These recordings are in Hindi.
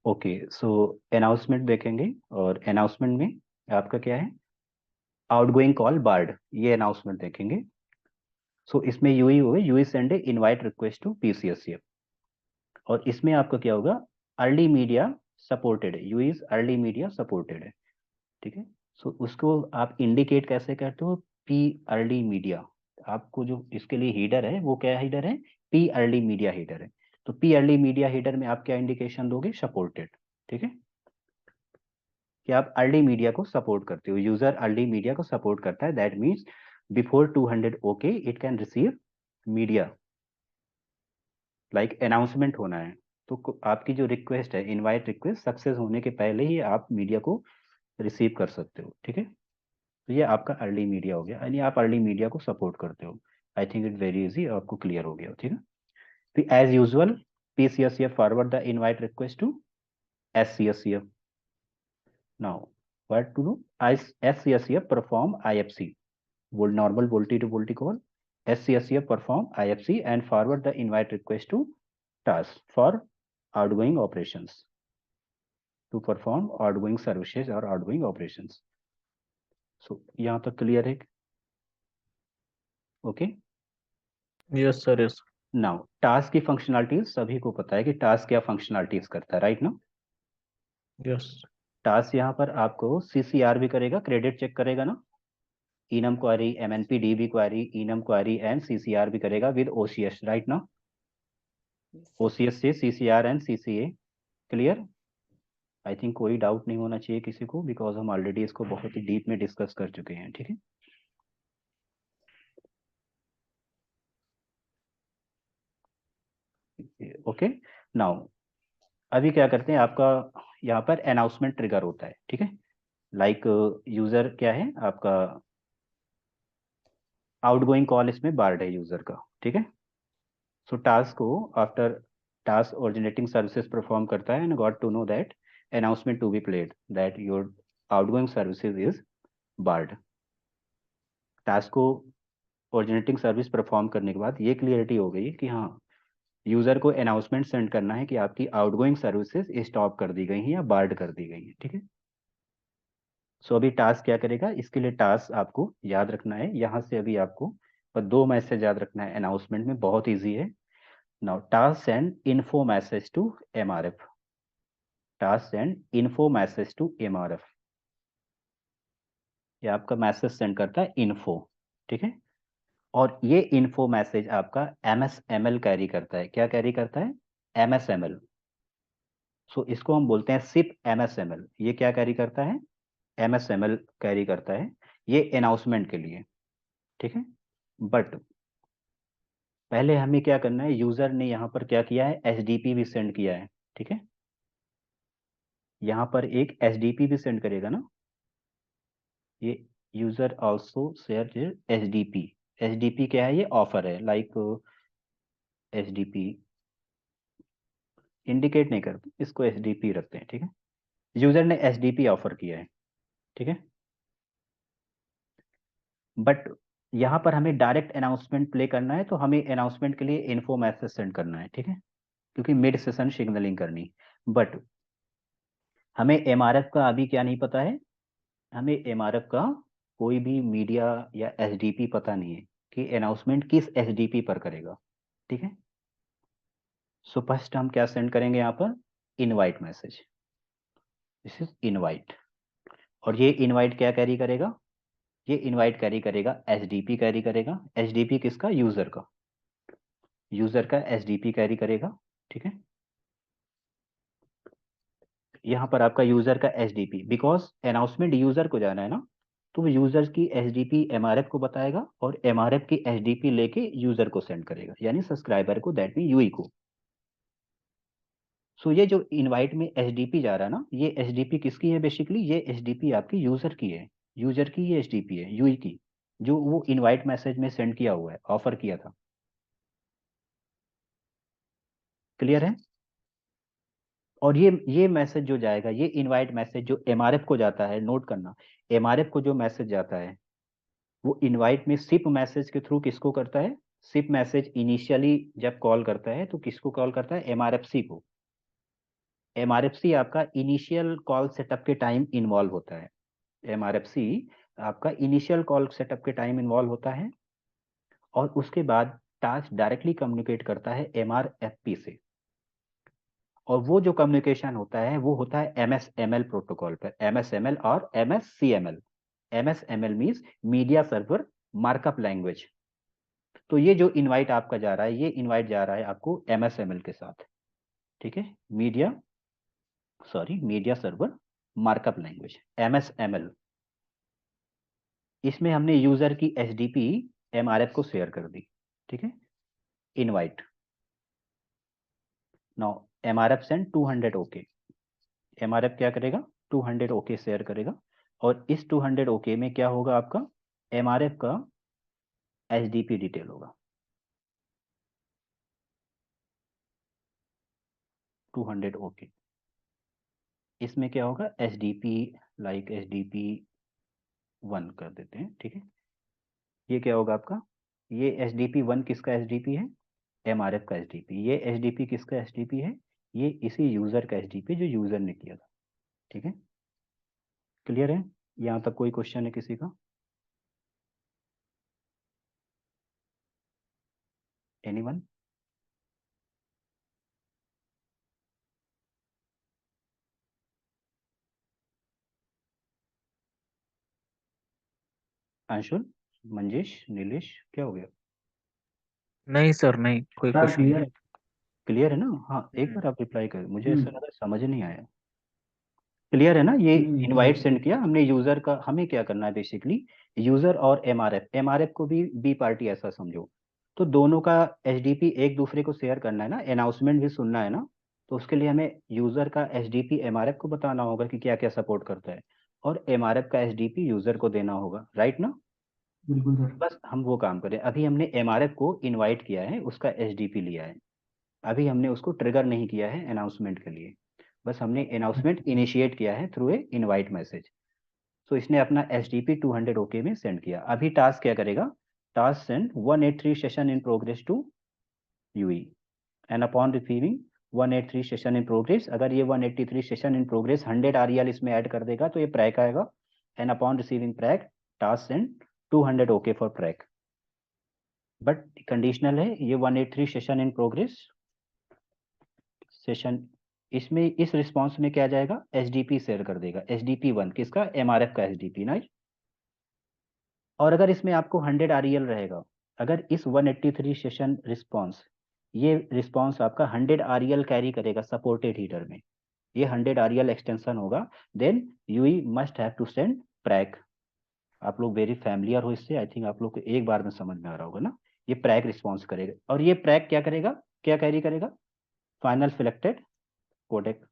ओके, सो अनाउंसमेंट देखेंगे और अनाउंसमेंट में आपका क्या है, आउटगोइंग कॉल बार्ड, ये अनाउंसमेंट देखेंगे। सो इसमें यूई होगा, UE send a invite request to PCSCF, और इसमें आपका क्या होगा, अर्ली मीडिया सपोर्टेड है, UE is early media supported है। ठीक है। सो उसको आप इंडिकेट कैसे करते हो, पी अर्ली मीडिया, आपको जो इसके लिए हीडर है वो क्या हीडर है, पी अर्ली मीडिया हीडर है। तो पी अर्ली मीडिया हीडर में आप क्या इंडिकेशन दोगे, सपोर्टेड। ठीक है, कि आप अर्ली मीडिया को सपोर्ट करते हो, यूजर अर्ली मीडिया को सपोर्ट करता है, that means before 200 okay it can receive media, like announcement होना है। तो आपकी जो रिक्वेस्ट है, इनवाइट रिक्वेस्ट सक्सेस होने के पहले ही आप मीडिया को रिसीव कर सकते हो। ठीक है, तो ये आपका अर्ली मीडिया हो गया, यानी आप अर्ली मीडिया को सपोर्ट करते हो। I think it very easy, आपको क्लियर हो गया। ठीक है, फिर as usual PCSCF forward the invite request to SCSCF. Now what to do, SCSCF perform IFC, normal VoLTE to VoLTE call. SCSCF perform IFC and forward the invite request to task for outgoing operations, to perform outgoing services or outgoing operations. So यहाँ तक क्लियर है? Okay. Yes sir, yes. Now task की फंक्शनलिटीज सभी को पता है कि टास्क क्या फंक्शनलिटीज करता है, राइट ना। यस। टास्क यहाँ पर आपको सीसीआर भी करेगा, क्रेडिट चेक करेगा ना, enum query, MNP dB query, enum query and CCR भी करेगा विद ओसीएस, राइट ना। ओसीएस से CCR and CCA, clear. I think कोई डाउट नहीं होना चाहिए किसी को, बिकॉज हम ऑलरेडी इसको बहुत ही डीप में डिस्कस कर चुके हैं। ठीक है, ओके। नाउ अभी क्या करते हैं, आपका यहाँ पर अनाउंसमेंट ट्रिगर होता है। ठीक है, लाइक यूजर क्या है आपका, आउटगोइंग कॉल इसमें बार्ड है यूजर का। ठीक है, सो टास्क को after task originating services perform करता है and got to know that announcement to be played that your outgoing services is barred. Task को ओरिजिनेटिंग सर्विस परफॉर्म करने के बाद ये क्लियरिटी हो गई कि हाँ, यूजर को अनाउंसमेंट सेंड करना है कि आपकी आउटगोइंग सर्विसेज स्टॉप कर दी गई हैं या बार्ड कर दी गई हैं। ठीक है, सो अभी टास्क क्या करेगा, इसके लिए टास्क आपको याद रखना है, यहाँ से अभी आपको और दो मैसेज याद रखना है अनाउंसमेंट में, बहुत ईजी है। Now task send info message to MRF, task send info message to MRF, ये आपका मैसेज सेंड करता है इन्फो। ठीक है, और ये इन्फो मैसेज आपका एमएसएमएल कैरी करता है, क्या कैरी करता है, एमएसएमएल। सो इसको हम बोलते हैं सिप एमएसएमएल, ये क्या कैरी करता है, एमएसएमएल कैरी करता है, ये अनाउंसमेंट के लिए। ठीक है, बट पहले हमें क्या करना है, यूजर ने यहाँ पर क्या किया है, एसडीपी भी सेंड किया है। ठीक है, यहाँ पर एक एसडीपी भी सेंड करेगा ना, ये user also share SDP. SDP क्या है, ये ऑफर है, लाइक एसडीपी इंडिकेट नहीं करते, इसको एसडीपी रखते हैं। ठीक है, यूजर ने एसडीपी ऑफर किया है। ठीक है, बट यहाँ पर हमें डायरेक्ट अनाउंसमेंट प्ले करना है, तो हमें अनाउंसमेंट के लिए इन्फो मैसेज सेंड करना है। ठीक है, क्योंकि मिड सेशन सिग्नलिंग करनी, बट हमें एमआरएफ का अभी क्या नहीं पता है, हमें एमआरएफ का कोई भी मीडिया या एसडीपी पता नहीं है कि अनाउंसमेंट किस एसडीपी पर करेगा। ठीक है, सो फर्स्ट हम क्या सेंड करेंगे यहाँ पर, invite message, this is invite. और ये इनवाइट क्या कैरी करेगा, ये इनवाइट कैरी करेगा एसडीपी कैरी करेगा, एसडीपी किसका, यूजर का, यूजर का एसडीपी कैरी करेगा। ठीक है, यहाँ पर आपका यूजर का एसडीपी, बिकॉज अनाउंसमेंट यूजर को जाना है ना, तो वो यूजर की एसडीपी एमआरएफ को बताएगा और एमआरएफ की एसडीपी लेके यूजर को सेंड करेगा, यानी सब्सक्राइबर को, दैट मीन यूई को। सो ये जो इनवाइट में एसडीपी जा रहा है ना, ये एसडीपी किसकी है, बेसिकली ये एसडीपी आपकी यूजर की है, यूजर की ये एसडीपी है यूई की, जो वो इनवाइट मैसेज में सेंड किया हुआ है, ऑफर किया था। क्लियर है, और ये मैसेज जो जाएगा, ये इनवाइट मैसेज जो एमआरएफ को जाता है, नोट करना, एमआरएफ को जो मैसेज जाता है वो इनवाइट में सिप मैसेज के थ्रू किसको करता है, सिप मैसेज इनिशियली जब कॉल करता है तो किसको कॉल करता है, एमआरएफसी को। MRFC आपका इनिशियल कॉल सेटअप के टाइम इन्वॉल्व होता है। MRFC आपका इनिशियल कॉल सेटअप के टाइम इन्वॉल्व होता है, और उसके बाद टास्क डायरेक्टली कम्युनिकेट करता है MRFP से, और वो जो कम्युनिकेशन होता है वो होता है MSML प्रोटोकॉल पर, MSML और MSCML। MSML means media server markup language. तो ये जो इनवाइट आपका जा रहा है, ये इनवाइट जा रहा है आपको MSML के साथ, ठीक है, media server markup language, MSML। इसमें हमने यूजर की HDP MRF को शेयर कर दी, ठीक है, invite. Now MRF send 200 okay. MRF क्या करेगा, 200 ओके शेयर करेगा, और इस 200 ओके में क्या होगा, आपका MRF का HDP डिटेल होगा। 200 ओके, इसमें क्या होगा, HDP, लाइक HDP 1 कर देते हैं, ठीक है। ये क्या होगा आपका, ये HDP 1 किसका HDP है, MRF का HDP। ये HDP किसका HDP है, ये इसी यूजर का HDP जो यूजर ने किया था, ठीक है। क्लियर है, यहाँ तक कोई क्वेश्चन है किसी का? एनीवन? अंशुल, मंजेश, नीलेश, क्या हो गया? नहीं सर, नहीं कोई सर क्वेश्चन क्लियर नहीं। है। क्लियर है ना? हाँ, एक बार आप रिप्लाई करें, मुझे ऐसा हम्म। लगा समझ नहीं आया। क्लियर है ना? ये इनवाइट clear। सेंड किया हमने यूजर का, हमें क्या करना है बेसिकली, यूजर और MRF को भी बी पार्टी ऐसा समझो, तो दोनों का HDP एक दूसरे को शेयर करना है ना, अनाउंसमेंट भी सुनना है ना, तो उसके लिए हमें यूजर का HDP MRF को बताना होगा कि क्या क्या सपोर्ट करता है, और MRF का HDP यूजर को देना होगा, राइट ना? बिल्कुल सर। बस हम वो काम करें। अभी हमने MRF को इनवाइट किया है, उसका HDP लिया है, अभी हमने उसको ट्रिगर नहीं किया है अनाउंसमेंट के लिए, बस हमने अनाउंसमेंट इनिशिएट किया है थ्रू ए इनवाइट मैसेज। तो इसने अपना HDP 200 ओके में सेंड किया। अभी टास्क क्या करेगा, task send 183 session in progress to UE, and upon receiving 183 session in progress, अगर ये 183 सेशन इन प्रोग्रेस 100 REL इसमें ऐड कर देगा तो ये प्रैक आएगा, and upon receiving PRACK task send 200 okay for PRACK. But conditional है, ये 183 सेशन इन प्रोग्रेस सेशन, इसमें इस रिस्पॉन्स में क्या जाएगा, HDP शेयर कर देगा, HDP 1 किसका, MRF का HDP ना। और अगर इसमें आपको 100 REL रहेगा, अगर इस 183 सेशन रिस्पॉन्स, ये रिस्पॉन्स आपका 100 REL कैरी करेगा सपोर्टेड हीटर में, ये 100 REL एक्सटेंशन होगा, then UE must have to send PRACK. आप लोग वेरी फैमिलियर हो इससे, आई थिंक आप लोग को एक बार में समझ में आ रहा होगा ना। ये प्रैक रिस्पॉन्स करेगा, और ये प्रैक क्या करेगा, क्या कैरी करेगा, final selected codec,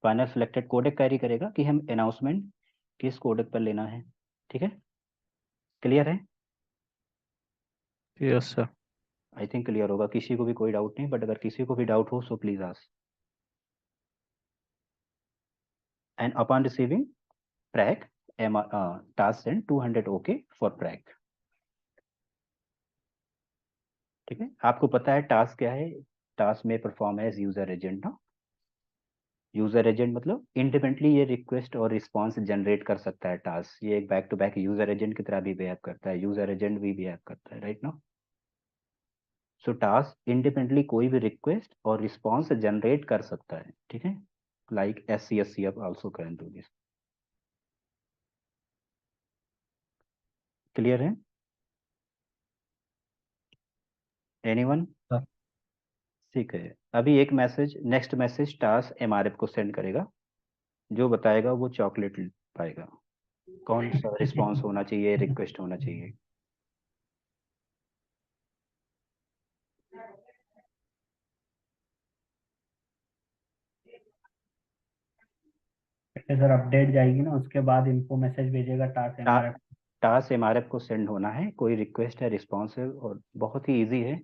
final selected codec carry करेगा कि हम अनाउंसमेंट किस कोडेक पर लेना है, ठीक है। क्लियर है? Yes sir. I think clear होगा, किसी को भी कोई डाउट नहीं, बट अगर किसी को भी डाउट हो so please ask. And upon receiving PRACK task send 200 okay for Prague, ठीक है। आपको पता है टास्क क्या है, टास्क में परफॉर्म एज यूजर एजेंट ना। यूजर एजेंट मतलब इंडिपेंडेंटली ये रिक्वेस्ट और रिस्पॉन्स जनरेट कर सकता है टास्क, ये एक back to back user agent की तरह भी बिहेव करता है, यूजर एजेंट भी बिहेव करता है, राइट ना। सो टास्क इंडिपेंडेंटली कोई भी रिक्वेस्ट और रिस्पॉन्स जनरेट कर सकता है, ठीक है, like SCSCF also can do this. Clear है? एनीवन? सर ठीक है, अभी एक message, next message task MRF को सेंड करेगा, जो बताएगा वो चॉकलेट पाएगा। कौन सा रिस्पॉन्स होना चाहिए, रिक्वेस्ट होना चाहिए? पहले सर अपडेट जाएगी ना, उसके बाद इनको मैसेज भेजेगा टास्क टा, MRF। टास्क MRF को सेंड होना है, कोई रिक्वेस्ट है, रिस्पॉन्स है, और बहुत ही इजी है।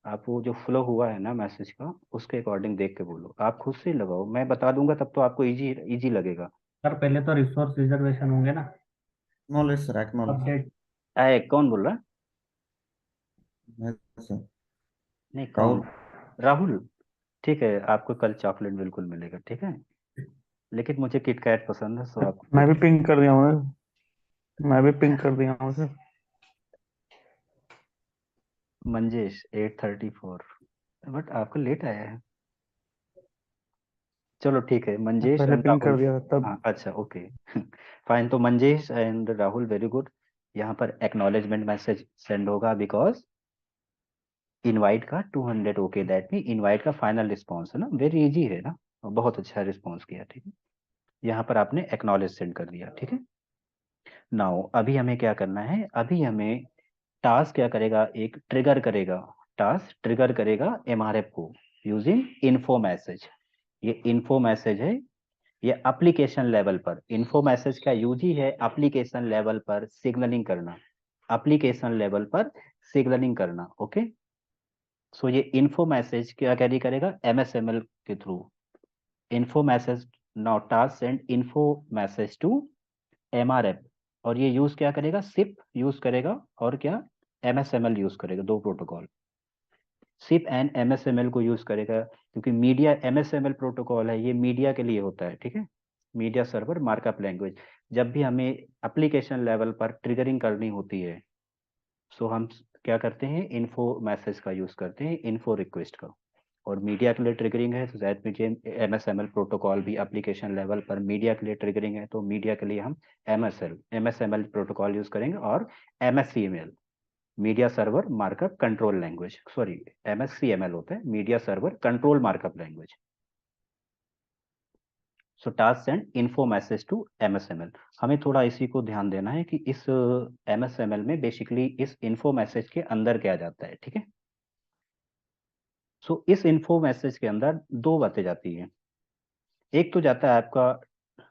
आप वो जो फ्लो हुआ है ना मैसेज का, उसके अकॉर्डिंग देख के बोलो, आप खुद से लगाओ, मैं बता दूंगा तब तो आपको इजी इजी लगेगा। सर पहले तो रिसोर्स रिजर्वेशन होंगे ना। Acknowledge sir, acknowledge. अपडेट। कौन बोल रहा है? मैं सर नहीं, कौन? राहुल। राहुल? ठीक है, आपको कल चॉकलेट बिल्कुल मिलेगा, ठीक है, लेकिन मुझे किटकैट पसंद है, सो आपको मैं भी KitKat। पिंक कर दिया हूँ सर, मैं भी पिंक कर दिया हूँ सर। मंजेश 8:34, बट आपको लेट आया है। चलो ठीक है, मैं मंजेश पहले एंड पिंक कर राहुल। दिया था तब। हाँ अच्छा, ओके फाइन। तो Manjesh and Rahul, very good. यहाँ पर एक्नॉलेजमेंट मैसेज सेंड होगा बिकॉज इनवाइट का 200 ओके, दैट मीन इनवाइट का फाइनल रिस्पॉन्स है ना, वेरी इजी है ना, और बहुत अच्छा रिस्पॉन्स किया, ठीक है। यहाँ पर आपने एक्नॉलेज सेंड कर दिया, ठीक है। नाउ अभी हमें क्या करना है, अभी हमें टास्क क्या करेगा, एक ट्रिगर करेगा, टास्क ट्रिगर करेगा एमआरएफ को यूजिंग इन्फो मैसेज। ये इन्फो मैसेज है, ये एप्लीकेशन लेवल पर, इन्फो मैसेज का यूज ही है एप्लीकेशन लेवल पर सिग्नलिंग करना, एप्लीकेशन लेवल पर सिग्नलिंग करना, ओके। सो ये इन्फो मैसेज क्या कैरी करेगा, एमएसएमएल के through info message. Now task send info message to MRF, और ये यूज क्या करेगा, सिप यूज करेगा, और क्या, एमएसएमएल यूज करेगा, दो प्रोटोकॉल, सिप एंड एमएसएमएल को यूज करेगा, क्योंकि मीडिया एमएसएमएल प्रोटोकॉल है, ये मीडिया के लिए होता है, ठीक है, मीडिया सर्वर मार्कअप लैंग्वेज। जब भी हमें एप्लीकेशन लेवल पर ट्रिगरिंग करनी होती है, सो हम क्या करते हैं, इन्फो मैसेज का यूज करते हैं, इन्फो रिक्वेस्ट का। और मीडिया के लिए ट्रिगरिंग है तो दैट मीन एमएसएमएल प्रोटोकॉल भी एप्लीकेशन लेवल पर मीडिया के लिए ट्रिगरिंग है, तो मीडिया के लिए हम एमएसएमएल प्रोटोकॉल यूज करेंगे, और MSCML media server markup control language, sorry MSCML होता है, media server control markup language. So task send info message to MSML. हमें थोड़ा इसी को ध्यान देना है कि इस एमएसएमएल में बेसिकली इस इन्फो मैसेज के अंदर क्या जाता है, ठीक है। सो इस इन्फो मैसेज के अंदर दो बातें जाती हैं, एक तो जाता है आपका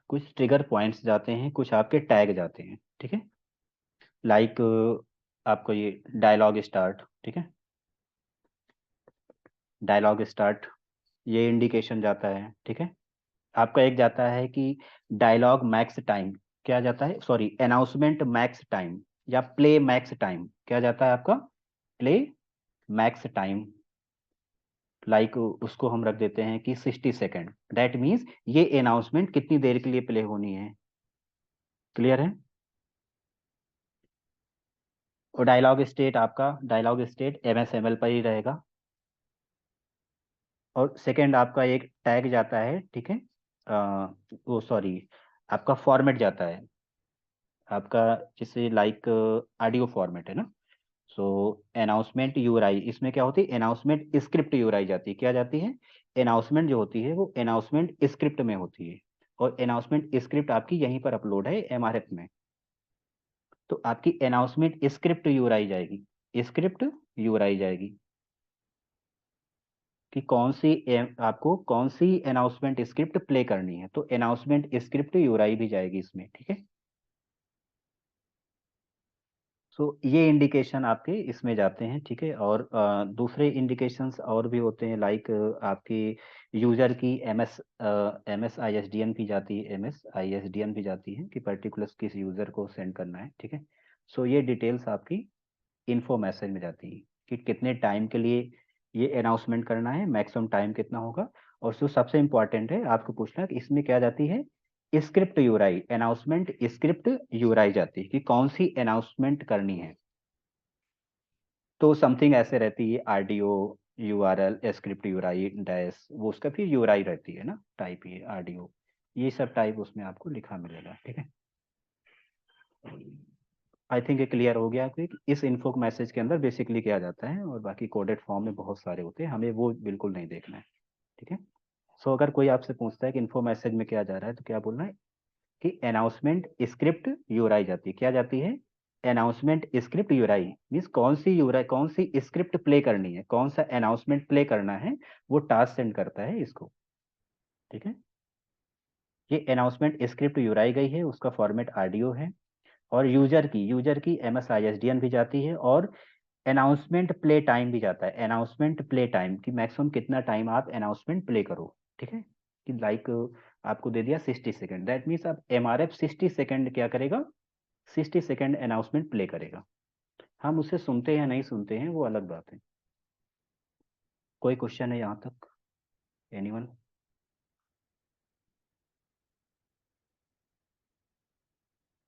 कुछ ट्रिगर पॉइंट्स जाते हैं, कुछ आपके टैग जाते हैं, ठीक है, लाइक आपको ये डायलॉग स्टार्ट, ठीक है, डायलॉग स्टार्ट, ये इंडिकेशन जाता है, ठीक है। आपका एक जाता है कि डायलॉग मैक्स टाइम, क्या जाता है, सॉरी अनाउंसमेंट मैक्स टाइम, या प्ले मैक्स टाइम, क्या जाता है आपका, प्ले मैक्स टाइम, लाइक उसको हम रख देते हैं कि 60 सेकेंड, दैट मीन्स ये अनाउंसमेंट कितनी देर के लिए प्ले होनी है, क्लियर है। और डायलॉग स्टेट, आपका डायलॉग स्टेट एमएसएमएल पर ही रहेगा। और सेकंड आपका एक टैग जाता है, ठीक है, वो सॉरी आपका फॉर्मेट जाता है, आपका जैसे लाइक ऑडियो फॉर्मेट है ना, सो अनाउंसमेंट यूआरआई, इसमें क्या होती है, अनाउंसमेंट स्क्रिप्ट यूआरआई जाती है, क्या जाती है, अनाउंसमेंट जो होती है वो अनाउंसमेंट स्क्रिप्ट में होती है, और अनाउंसमेंट स्क्रिप्ट आपकी यहीं पर अपलोड है एमआरएफ में। तो आपकी अनाउंसमेंट स्क्रिप्ट यूआरआई जाएगी, स्क्रिप्ट यूआरआई जाएगी कि कौन सी आपको कौन सी अनाउंसमेंट स्क्रिप्ट प्ले करनी है, तो अनाउंसमेंट स्क्रिप्ट यूआरआई भी जाएगी इसमें, ठीक है। सो ये इंडिकेशन आपके इसमें जाते हैं, ठीक है। और दूसरे इंडिकेशंस और भी होते हैं, लाइक आपकी यूजर की एमएस आईएसडीएन भी जाती है, एमएस आईएसडीएन भी जाती है कि पर्टिकुलर किस यूजर को सेंड करना है, ठीक है। सो ये डिटेल्स आपकी इन्फो मैसेज में जाती है कि कितने टाइम के लिए ये अनाउंसमेंट करना है, मैक्सिमम टाइम कितना होगा। और जो सबसे इंपॉर्टेंट है आपको पूछना कि इसमें क्या जाती है, script URI, announcement script URI जाती है कि कौन सी अनाउंसमेंट करनी है। तो समथिंग ऐसे रहती है, RDO URL script URI dash, वो उसका फिर यूआरआई रहती है ना टाइप, ये आरडीओ, ये सब टाइप उसमें आपको लिखा मिलेगा, ठीक है। आई थिंक ये क्लियर हो गया कि इस इन्फो मैसेज के अंदर बेसिकली क्या जाता है, और बाकी कोडेड फॉर्म में बहुत सारे होते हैं, हमें वो बिल्कुल नहीं देखना है, ठीक है। सो अगर कोई आपसे पूछता है कि इन्फो मैसेज में क्या जा रहा है, तो क्या बोलना है कि अनाउंसमेंट स्क्रिप्ट यूआरआई जाती है, क्या जाती है, अनाउंसमेंट स्क्रिप्ट यूआरआई मीन्स कौन सी यूआरआई, कौन सी स्क्रिप्ट प्ले करनी है, कौन सा अनाउंसमेंट प्ले करना है, वो टास्क सेंड करता है इसको, ठीक है। ये अनाउंसमेंट स्क्रिप्ट यूआरआई गई है, उसका फॉर्मेट आरडीओ है। और यूजर की एमएसआईएसडीएन भी जाती है, और अनाउंसमेंट प्ले टाइम भी जाता है, अनाउंसमेंट प्ले टाइम कि मैक्सिमम कितना टाइम आप अनाउंसमेंट प्ले करो, ठीक है। कि लाइक आपको दे दिया 60 सेकेंड, दैट मीन्स आप एमआरएफ 60 सेकेंड क्या करेगा, 60 सेकेंड अनाउंसमेंट प्ले करेगा। हम उसे सुनते हैं या नहीं सुनते हैं वो अलग बात है। कोई क्वेश्चन है यहाँ तक? एनीवन?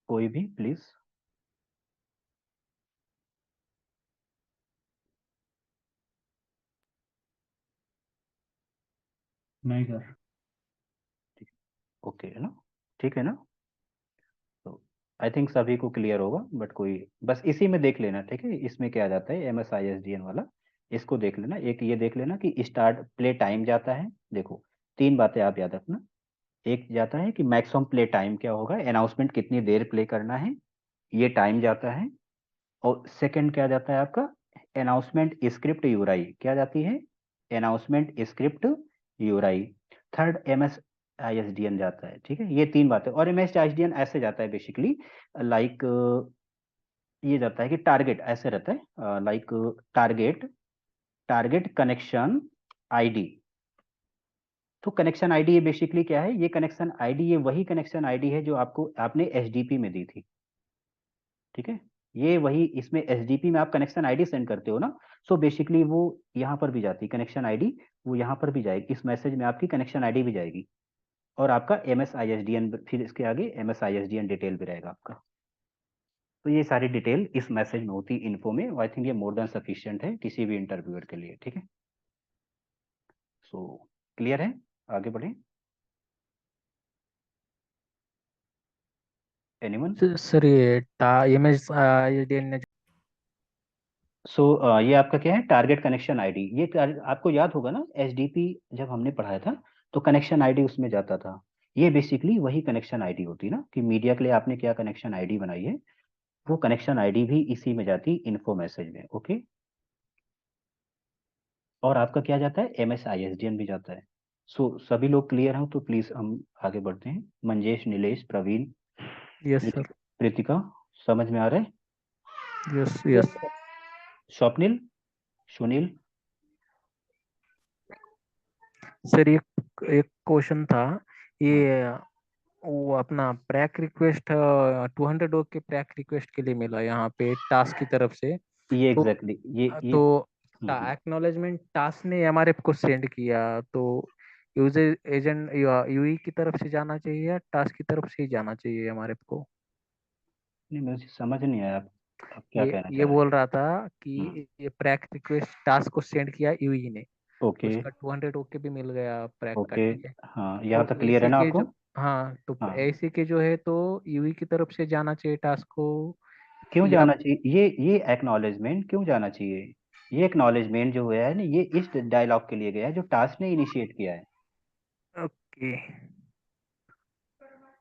कोई भी प्लीज। नहीं सर। ओके है ना, ठीक है ना? तो आई थिंक सभी को क्लियर होगा, बट कोई बस इसी में देख लेना, ठीक है? इसमें क्या जाता है MSISDN वाला, इसको देख लेना। एक ये देख लेना कि स्टार्ट प्ले टाइम जाता है। देखो 3 बातें आप याद रखना। एक जाता है कि मैक्सिमम प्ले टाइम क्या होगा, अनाउंसमेंट कितनी देर प्ले करना है, ये टाइम जाता है। और सेकंड क्या जाता है आपका, अनाउंसमेंट स्क्रिप्ट यूआई क्या जाती है, announcement script UI. Third MSISDN जाता है, ठीक है? ये 3 बातें। और MSISDN ऐसे जाता है बेसिकली, लाइक ये जाता है कि टारगेट ऐसे रहता है, लाइक टारगेट कनेक्शन आईडी। तो कनेक्शन आईडी ये बेसिकली क्या है, ये कनेक्शन आईडी ये वही कनेक्शन आईडी है जो आपको आपने एसडीपी में दी थी, ठीक है? ये वही, इसमें एसडीपी में आप कनेक्शन आईडी सेंड करते हो ना, सो बेसिकली वो यहाँ पर भी जाती है कनेक्शन आईडी, वो यहाँ पर भी जाएगी, इस मैसेज में आपकी कनेक्शन आईडी भी जाएगी। और आपका MSISDN, फिर इसके आगे MSISDN डिटेल भी रहेगा आपका। तो ये सारी डिटेल इस मैसेज में होती है, इन्फो में। आई थिंक ये मोर देन सफिशिएंट है किसी भी इंटरव्यूअर के लिए, ठीक है? सो क्लियर है, आगे बढ़े। एनीवन? सर ये MSISDN ने सो ये आपका क्या है, टारगेट कनेक्शन आईडी। ये आपको याद होगा ना, एसडीपी जब हमने पढ़ाया था तो कनेक्शन आईडी उसमें जाता था। ये बेसिकली वही कनेक्शन आईडी होती ना, कि मीडिया के लिए आपने क्या कनेक्शन आईडी बनाई है, वो कनेक्शन आईडी भी इसी में जाती, इन्फो मैसेज में। ओके, और आपका क्या जाता है, MSISDN भी जाता है। सो सभी लोग क्लियर हो तो प्लीज हम आगे बढ़ते हैं। Manjesh, Nilesh, Praveen, yes sir. प्रीतिका, समझ में आ रहा है? Yes yes Swapnil, Sunil? Sir एक क्वेश्चन था ये, वो अपना प्रैक रिक्वेस्ट 200 डॉग के प्रैक रिक्वेस्ट के लिए मिला यहाँ पे टास्क की तरफ से। ये तो एग्जैक्टली ये तो हम्म। एक्नॉलेजमेंट टास्क ने एमआरएफ को सेंड किया, तो यूजर एजेंट यूई की तरफ से जाना चाहिए या टास्क की तरफ से ही जाना चाहिए एमआरएफ को? नहीं, मुझे समझ नहीं आया, आप क्या कहना ये चाह रहे बोल रहा था हैं? कि ये प्रैक रिक्वेस्ट टास्क को सेंड किया यूई ने, ओके उसका 200 ओके भी मिल गया प्रैक का, ओके, ठीक है? हाँ यहाँ तो तक क्लियर है ऐसे ना के आपको? जो, हाँ तो हाँ, ऐसे के जो है तो यूई की तरफ से जाना चाहिए टास्क को क्यों या? जाना चाहिए, ये एक्नॉलेजमेंट क्यों जाना चाहिए? ये एक्नॉलेजमेंट जो है ना, ये इस डायलॉग के लिए गया है जो टास्क ने इनिशिएट किया है। ओके, ये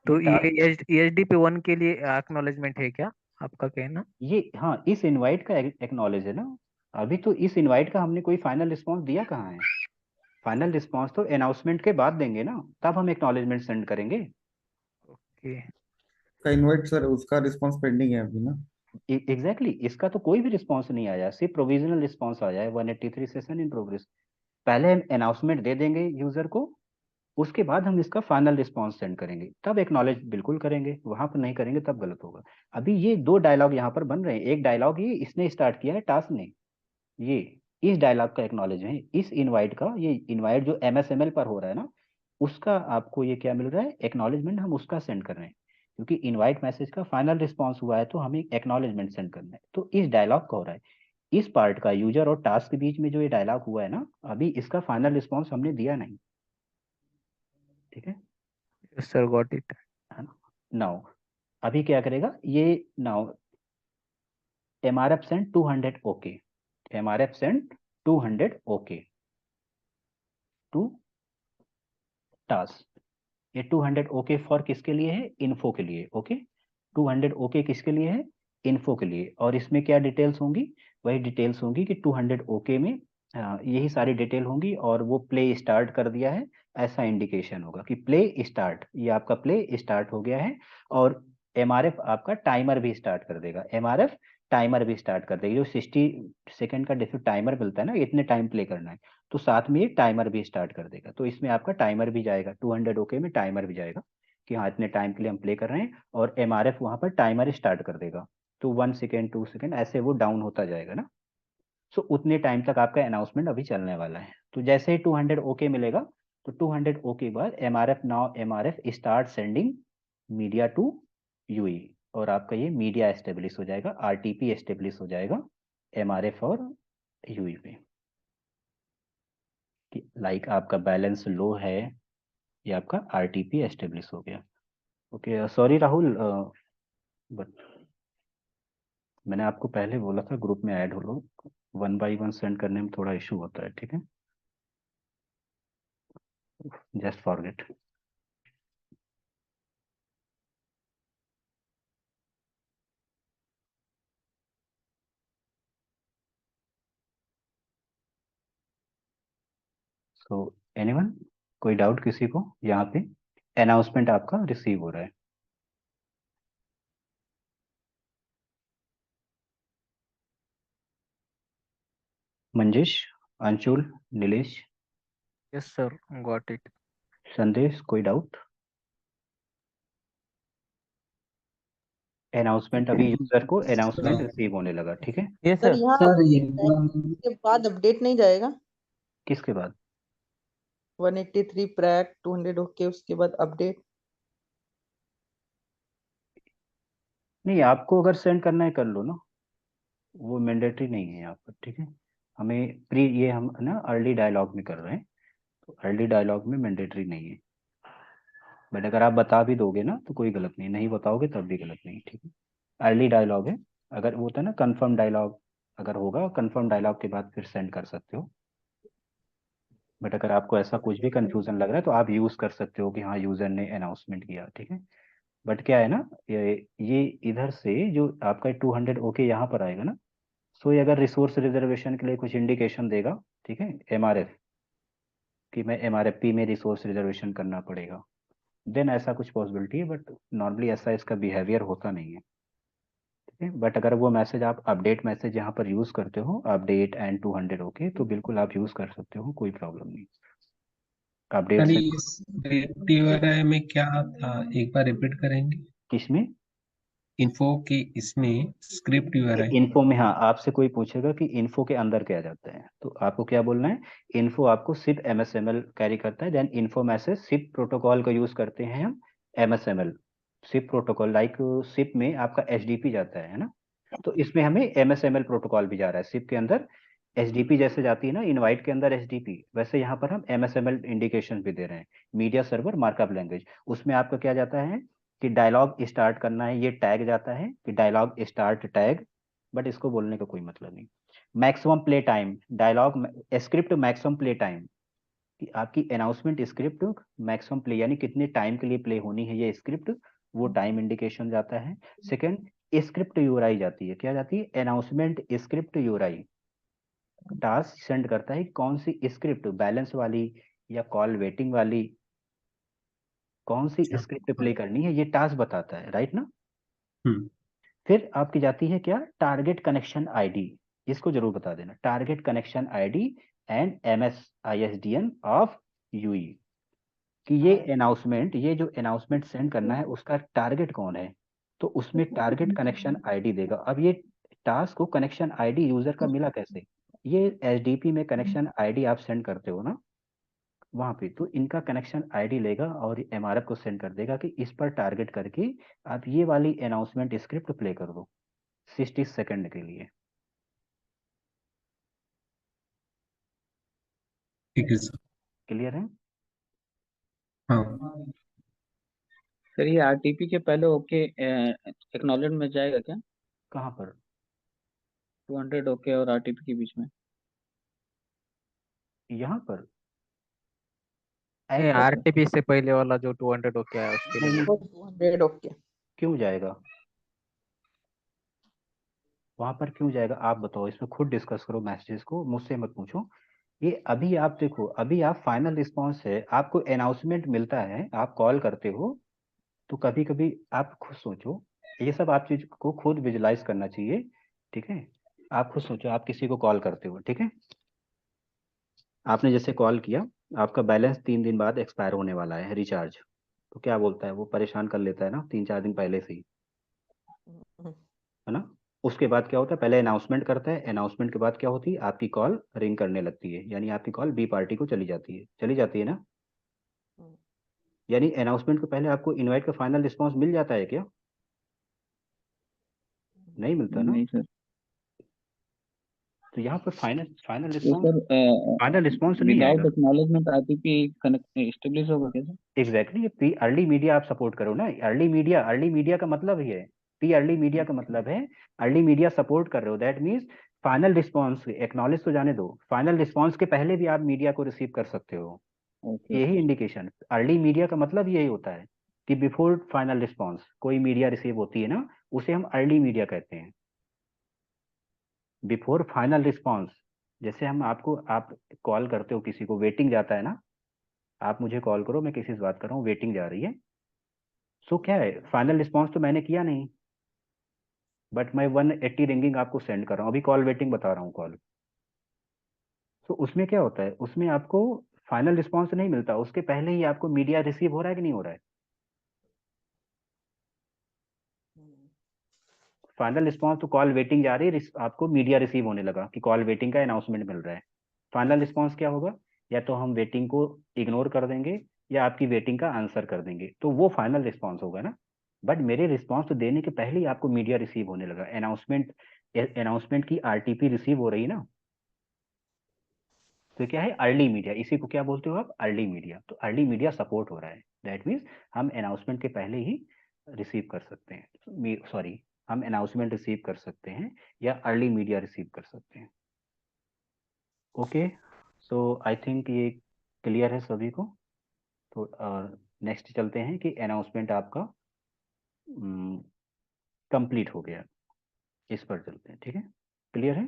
तो ये टास्क, एचडीपी 1 के लिए एक्नॉलेजमेंट है क्या, आपका कहना? ये हाँ इस इनवाइट का एक्नॉलेज है ना। अभी तो इस इनवाइट का हमने कोई फाइनल रिस्पॉन्स दिया कहाँ है? फाइनल रिस्पॉन्स तो अनाउंसमेंट के बाद देंगे ना, तब हम एक्नॉलेजमेंट सेंड करेंगे। ओके का इनवाइट सर उसका रिस्पांस पेंडिंग है अभी ना। एग्जैक्टली इसका तो कोई भी रिस्पॉन्स नहीं आया, सिर्फ प्रोविजनल रिस्पॉन्स आया है, 183 सेशन इन प्रोग्रेस। पहले हम अनाउंसमेंट दे देंगे यूजर को, उसके बाद हम इसका फाइनल रिस्पॉन्स सेंड करेंगे, तब एक्नॉलेज बिल्कुल करेंगे। वहां पर नहीं करेंगे तब गलत होगा। अभी ये 2 डायलॉग यहाँ पर बन रहे हैं। एक डायलॉग ये इसने स्टार्ट किया है टास्क ने, ये इस डायलॉग का एक्नॉलेज है। इस इनवाइट का, ये इनवाइट जो MSML पर हो रहा है ना, उसका आपको ये क्या मिल रहा है, एक्नॉलेजमेंट हम उसका सेंड कर रहे हैं। क्योंकि इनवाइट मैसेज का फाइनल रिस्पॉन्स हुआ है तो हमें एक्नॉलेजमेंट सेंड करना है, तो इस डायलॉग का हो रहा है। इस पार्ट का यूजर और टास्क के बीच में जो ये डायलॉग हुआ है ना, अभी इसका फाइनल रिस्पॉन्स हमने दिया नहीं, ठीक है? Yes sir, got it. है ना? नाउ अभी क्या करेगा ये, now MRF send 200 okay, MRF send 200 okay to task. ये 200 ओके फॉर किसके लिए है, इन्फो के लिए। ओके, 200 ओके किसके लिए है, इन्फो के लिए। और इसमें क्या डिटेल्स होंगी, वही डिटेल्स होंगी कि 200 ओके में यही सारी डिटेल होंगी। और वो प्ले स्टार्ट कर दिया है, ऐसा इंडिकेशन होगा कि प्ले स्टार्ट, ये आपका प्ले स्टार्ट हो गया है। और MRF आपका टाइमर भी स्टार्ट कर देगा, MRF टाइमर भी स्टार्ट कर देगी। जो 60 सेकेंड का डिफरेंट टाइमर मिलता है ना, इतने टाइम प्ले करना है, तो साथ में ये टाइमर भी स्टार्ट कर देगा। तो इसमें आपका टाइमर भी जाएगा, 200 ओके में टाइमर भी जाएगा कि हाँ इतने टाइम के लिए हम प्ले कर रहे हैं। और MRF वहां पर टाइमर स्टार्ट कर देगा, तो 1 सेकेंड 2 सेकेंड ऐसे वो डाउन होता जाएगा ना। सो उतने टाइम तक आपका अनाउंसमेंट अभी चलने वाला है। तो जैसे ही 200 ओके मिलेगा, तो 200 ओ के बाद MRF start sending media to UE, और आपका ये मीडिया एस्टेब्लिश हो जाएगा, आरटीपी एस्टेब्लिश हो जाएगा एमआरएफ और यूई पे, कि लाइक आपका बैलेंस लो है, ये आपका आरटीपी एस्टेब्लिश हो गया। ओके, सॉरी राहुल, बट मैंने आपको पहले बोला था ग्रुप में ऐड हो लो, 1 by 1 सेंड करने में थोड़ा इशू होता है, ठीक है, जस्ट फॉरगेट। सो एनीवन, कोई डाउट किसी को? यहाँ पे अनाउंसमेंट आपका रिसीव हो रहा है। Manjesh, Anshul, Nilesh, yes sir, got it. संदेश, कोई डाउट? अनाउंसमेंट अभी यूजर को अनाउंसमेंट रिसीव होने लगा, ठीक है। Yes sir sir. यहाँ सर ये के बाद अपडेट नहीं जाएगा? किसके बाद? 183 प्रैक 200 ओके, उसके बाद अपडेट? नहीं, आपको अगर सेंड करना है कर लो ना, वो मैंडेटरी नहीं है यहाँ पर, ठीक है। हमें ये हम ना अर्ली डायलॉग में कर रहे हैं, तो अर्ली डायलॉग में मैंडेटरी नहीं है, बट अगर आप बता भी दोगे ना तो कोई गलत नहीं, नहीं बताओगे तब भी गलत नहीं, ठीक है। अर्ली डायलॉग है, अगर वो होता है ना कंफर्म डायलॉग, अगर होगा कंफर्म डायलॉग के बाद फिर सेंड कर सकते हो, बट अगर आपको ऐसा कुछ भी कंफ्यूजन लग रहा है तो आप यूज कर सकते हो कि हाँ यूजर ने अनाउंसमेंट किया, ठीक है। बट क्या है ना, ये इधर से जो आपका 200 ओके यहाँ पर आएगा ना, सो ये अगर रिसोर्स रिजर्वेशन के लिए कुछ इंडिकेशन देगा, ठीक है, एमआरएफ, कि मैं एमआरएफपी में रिसोर्स रिजर्वेशन करना पड़ेगा, देन ऐसा कुछ पॉसिबिलिटी है, बट नॉर्मली ऐसा इसका बिहेवियर होता नहीं है, ठीक है। बट अगर वो मैसेज आप अपडेट मैसेज यहाँ पर यूज करते हो, अपडेट एंड 200 ओके, तो बिल्कुल आप यूज कर सकते हो, कोई प्रॉब्लम नहीं। अपडेट सर से इस यूआरआई में क्या था, एक बार रिपीट करेंगे? किसमें? इन्फो के इसमें स्क्रिप्ट यूआरआई। इन्फो में, हाँ, आपसे कोई पूछेगा कि इन्फो के अंदर क्या जाता है, तो आपको क्या बोलना है, इन्फो आपको सिप एमएसएमएल कैरी करता है, then info message SIP protocol का यूज करते हैं हम, MSML SIP protocol, like SIP में आपका एचडीपी जाता है ना, तो इसमें हमें एमएसएमएल प्रोटोकॉल भी जा रहा है सिप के अंदर। एचडीपी जैसे जाती है ना इनवाइट के अंदर एचडीपी, वैसे यहाँ पर हम एमएसएमएल इंडिकेशन भी दे रहे हैं, मीडिया सर्वर मार्कअप लैंग्वेज। उसमें आपका क्या जाता है कि डायलॉग स्टार्ट करना है, ये टैग जाता है कि डायलॉग स्टार्ट टैग, बट इसको बोलने का कोई मतलब नहीं। Maximum play time, dialog script maximum play time, कि आपकी अनाउंसमेंट स्क्रिप्ट मैक्सिमम प्ले यानी कितने टाइम के लिए प्ले होनी है ये स्क्रिप्ट, वो टाइम इंडिकेशन जाता है। सेकंड, स्क्रिप्ट यूआरआई जाती है, क्या जाती है, announcement script URI, task send करता है कौन सी स्क्रिप्ट, बैलेंस वाली या कॉल वेटिंग वाली, कौन सी स्क्रिप्ट प्ले करनी है, ये टास्क बताता है, राइट ना। हम्म। फिर आपकी जाती है क्या, टारगेट कनेक्शन आईडी, इसको जरूर बता देना, target connection ID and MSISDN of UE, कि ये अनाउंसमेंट, ये जो अनाउंसमेंट सेंड करना है उसका टारगेट कौन है, तो उसमें टारगेट कनेक्शन आईडी देगा। अब ये टास्क को कनेक्शन आईडी यूजर का मिला कैसे, ये एचडीपी में कनेक्शन आईडी आप सेंड करते हो ना वहां पे, तो इनका कनेक्शन आईडी लेगा और एमआरएफ को सेंड कर देगा कि इस पर टारगेट करके आप ये वाली अनाउंसमेंट स्क्रिप्ट प्ले कर दो 60 सेकंड के लिए। ठीक है सर। क्लियर है? हाँ सर ये आरटीपी के पहले ओके एक्नॉलेज में जाएगा क्या? कहाँ पर? 200 ओके और आरटीपी के बीच में? यहाँ पर नहीं, ऐसा आरटीपी से पहले वाला जो 200 ओके है उसके लिए। नहीं, 200 ओके। क्यों जाएगा वहां पर, क्यों जाएगा आप बताओ, इसमें खुद डिस्कस करो, मैसेजेस को मुझसे मत पूछो। ये अभी आप देखो, अभी आप फाइनल रिस्पॉन्स है, आपको अनाउंसमेंट मिलता है, आप कॉल करते हो, तो कभी कभी आप खुद सोचो, ये सब आप चीज को खुद विजुलाइज करना चाहिए, ठीक है। आप खुद सोचो, आप किसी को कॉल करते हो, ठीक है, आपने जैसे कॉल किया, आपका बैलेंस 3 दिन बाद एक्सपायर होने वाला है रिचार्ज, तो क्या बोलता है वो, परेशान कर लेता है ना 3-4 दिन पहले से ही, है ना। उसके बाद क्या होता है, पहले अनाउंसमेंट करता है, अनाउंसमेंट के बाद क्या होती है, आपकी कॉल रिंग करने लगती है, यानी आपकी कॉल बी पार्टी को चली जाती है, चली जाती है ना। यानी अनाउंसमेंट के पहले आपको इनवाइट का फाइनल रिस्पॉन्स मिल जाता है क्या? नहीं मिलता ना। नहीं सर। तो यहाँ पर फाइनल फाइनल तो रिस्पॉन्स सर फाइनल रिस्पॉन्स नहीं विदाउट आएगा। एक्नॉलेजमेंट आरटीपी कनेक्ट एस्टेब्लिश होगा क्या sir? Exactly P early media आप सपोर्ट करो ना। अर्ली मीडिया का मतलब ही है, पी अर्ली मीडिया का मतलब है अर्ली मीडिया सपोर्ट कर रहे हो। That means final response acknowledge तो जाने दो, फाइनल रिस्पॉन्स के पहले भी आप मीडिया को रिसीव कर सकते हो। ओके यही ओके। इंडिकेशन अर्ली मीडिया का मतलब यही होता है कि बिफोर फाइनल रिस्पॉन्स कोई मीडिया रिसीव होती है ना, उसे हम अर्ली मीडिया कहते हैं। बिफोर फाइनल रिस्पॉन्स, जैसे हम आपको आप कॉल करते हो किसी को, वेटिंग जाता है ना, आप मुझे कॉल करो, मैं किसी से बात कर रहा हूँ, वेटिंग जा रही है, सो क्या है, फाइनल रिस्पॉन्स तो मैंने किया नहीं, बट मैं 180 रिंगिंग आपको सेंड कर रहा हूँ, अभी कॉल वेटिंग बता रहा हूँ कॉल। तो उसमें क्या होता है, उसमें आपको फाइनल रिस्पॉन्स नहीं मिलता, उसके पहले ही आपको मीडिया रिसीव हो रहा है कि नहीं हो रहा है। फाइनल रिस्पॉन्स तो कॉल वेटिंग जा रही है, आपको मीडिया रिसीव होने लगा कि कॉल वेटिंग का अनाउंसमेंट मिल रहा है। फाइनल रिस्पॉन्स क्या होगा, या तो हम वेटिंग को इग्नोर कर देंगे या आपकी वेटिंग का आंसर कर देंगे, तो वो फाइनल रिस्पॉन्स होगा ना। बट मेरे रिस्पॉन्स तो देने के पहले ही आपको मीडिया रिसीव होने लगा, अनाउंसमेंट की आरटीपी रिसीव हो रही है ना। तो क्या है अर्ली मीडिया, इसी को क्या बोलते हो आप, अर्ली मीडिया। तो अर्ली मीडिया सपोर्ट हो रहा है, दैट मीन्स हम अनाउंसमेंट के पहले ही रिसीव कर सकते हैं, सॉरी हम अनाउंसमेंट रिसीव कर सकते हैं या अर्ली मीडिया रिसीव कर सकते हैं। ओके, सो आई थिंक ये क्लियर है सभी को। तो नेक्स्ट चलते हैं कि अनाउंसमेंट आपका कंप्लीट हो गया, इस पर चलते हैं, ठीक है, क्लियर है।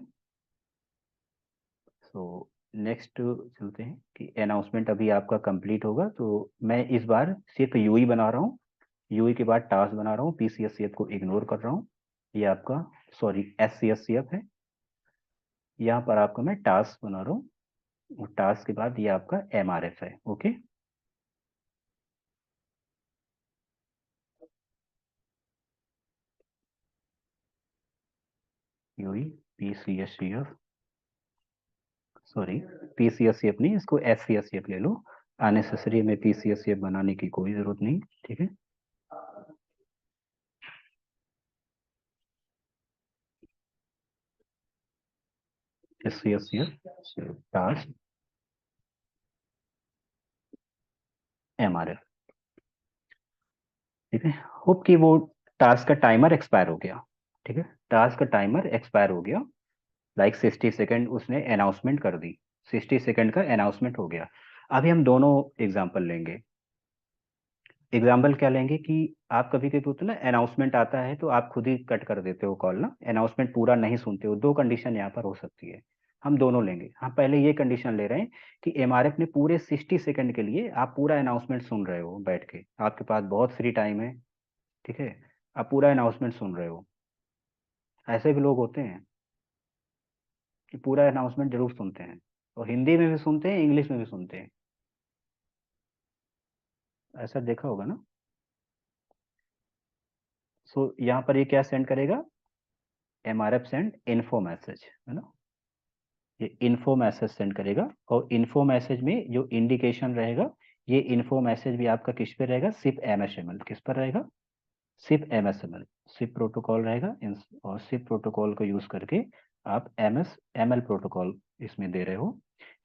सो नेक्स्ट चलते हैं कि अनाउंसमेंट अभी आपका कंप्लीट होगा, तो मैं इस बार सिर्फ यूई बना रहा हूँ, यूई के बाद टास्क बना रहा हूँ, पीसीएससीएफ को इग्नोर कर रहा हूँ, ये आपका सॉरी एससीएससीएफ है, यहाँ पर आपका मैं टास्क बना रहा हूँ, और टास्क के बाद ये आपका एमआरएफ है। Okay, UE PCSCF, sorry PCSCF नहीं, इसको एससीएससीएफ ले लो, अननेसेसरी में पीसीएससीएफ बनाने की कोई जरूरत नहीं, ठीक है। एससीएससीएफ टास्क एमआरएफ, ठीक है। होप कि वो टास्क का टाइमर एक्सपायर हो गया, ठीक है, टास्क का टाइमर एक्सपायर हो गया, लाइक 60 सेकेंड उसने अनाउंसमेंट कर दी, 60 सेकेंड का अनाउंसमेंट हो गया। अभी हम दोनों एग्जाम्पल लेंगे। एग्जाम्पल क्या लेंगे कि आप कभी कभी होता है ना, अनाउंसमेंट आता है तो आप खुद ही कट कर देते हो कॉल ना, अनाउंसमेंट पूरा नहीं सुनते हो, दो कंडीशन यहाँ पर हो सकती है, हम दोनों लेंगे। हम पहले ये कंडीशन ले रहे हैं कि एमआरएफ ने पूरे 60 सेकंड के लिए आप पूरा अनाउंसमेंट सुन रहे हो बैठ के, आपके पास बहुत फ्री टाइम है, ठीक है, आप पूरा अनाउंसमेंट सुन रहे हो। ऐसे भी लोग होते हैं कि पूरा अनाउंसमेंट जरूर सुनते हैं, और हिंदी में भी सुनते हैं, इंग्लिश में भी सुनते हैं, ऐसा देखा होगा ना। सो यहाँ पर ये क्या सेंड करेगा, एमआरएफ सेंड इन्फो मैसेज, है ना, ये इन्फो मैसेज सेंड करेगा, और इन्फो मैसेज में जो इंडिकेशन रहेगा, ये इन्फो मैसेज भी आपका किस पे रहेगा, सिप एमएसएमएल, किस पर रहेगा, सिप एमएसएमएल, सिप प्रोटोकॉल रहेगा, और सिप प्रोटोकॉल को यूज करके आप एमएल प्रोटोकॉल इसमें दे रहे हो,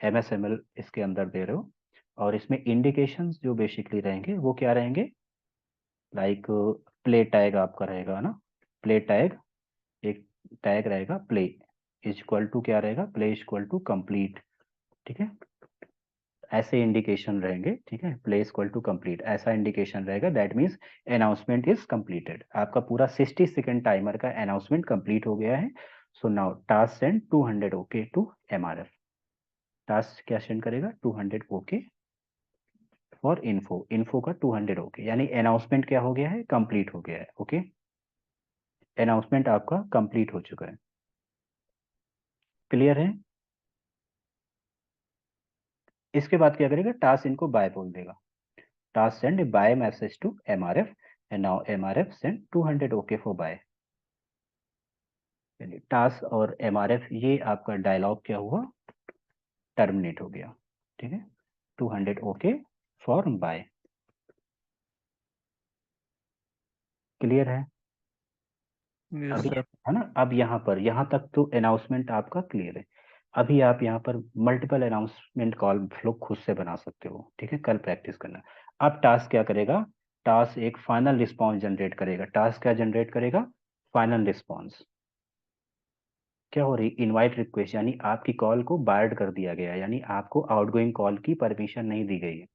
एमएसएमएल इसके अंदर दे रहे हो, और इसमें इंडिकेशंस जो बेसिकली रहेंगे वो क्या रहेंगे, लाइक प्ले टैग आपका रहेगा ना, प्ले टैग, एक टैग रहेगा प्ले इज इक्वल टू क्या रहेगा, play is equal to complete, ठीक है, ऐसे इंडिकेशन रहेंगे, ठीक है, play is equal to complete ऐसा इंडिकेशन रहेगा, that means announcement is completed, आपका पूरा 60 सेकंड टाइमर का अनाउंसमेंट कंप्लीट हो गया है। So now task send 200 okay to MRF, task क्या सेंड करेगा, 200 ओके फॉर इन्फो, इन्फो का 200 ओके, यानी अनाउंसमेंट क्या हो गया है, कंप्लीट हो गया है। ओके, अनाउंसमेंट आपका कंप्लीट हो चुका है, क्लियर है। इसके बाद क्या करेगा, टास्क इनको बाय बोल देगा, task send bye message to MRF, and now MRF send 200 okay for bye, यानी टास्क और एमआरएफ ये आपका डायलॉग क्या हुआ, टर्मिनेट हो गया, ठीक है, 200 ओके फॉर बाय। क्लियर है यस अभी, सर। है ना? अब यहाँ पर, यहाँ तक तो अनाउंसमेंट आपका क्लियर है। अभी आप यहाँ पर मल्टीपल अनाउंसमेंट कॉल फ्लो खुद से बना सकते हो, ठीक है? कल प्रैक्टिस करना। अब टास्क क्या करेगा? टास्क एक फाइनल रिस्पॉन्स जनरेट करेगा। टास्क क्या जनरेट करेगा? Final response. क्या हो रही? इनवाइट रिक्वेस्ट, यानी आपकी कॉल को बार्ड कर दिया गया है, यानी आपको आउटगोइंग कॉल की परमिशन नहीं दी गई है।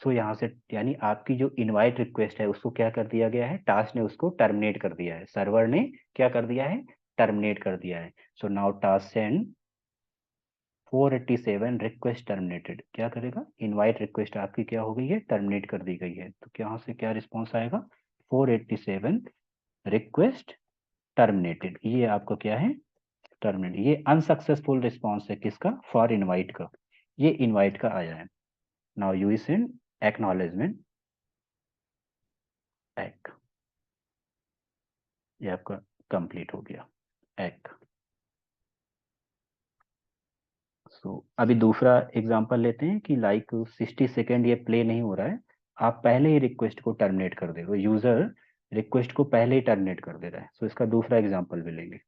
सो यहाँ से, यानी आपकी जो इनवाइट रिक्वेस्ट है उसको क्या कर दिया गया है? टास्क ने उसको टर्मिनेट कर दिया है, सर्वर ने क्या कर दिया है? टर्मिनेट कर दिया है। So now task send 487 request terminated. क्या करेगा? इनवाइट रिक्वेस्ट आपकी क्या हो गई है? टर्मिनेट कर दी गई है। तो यहाँ से क्या रिस्पॉन्स आएगा? 487 रिक्वेस्ट टर्मिनेटेड। ये आपको क्या है? टर्मिनेट। ये अनसक्सेसफुल रिस्पॉन्स है किसका? फॉर इनवाइट का। ये इनवाइट का आया है। नाउ यू सेंड एक्नॉलेजमेंट एक। ये आपका कंप्लीट हो गया एक। सो अभी दूसरा एग्जांपल लेते हैं कि लाइक 60 सेकेंड ये प्ले नहीं हो रहा है, आप पहले ही रिक्वेस्ट को टर्मिनेट कर दे रहे हो, यूजर रिक्वेस्ट को पहले ही टर्मिनेट कर दे रहा है। सो इसका दूसरा एग्जांपल भी लेंगे।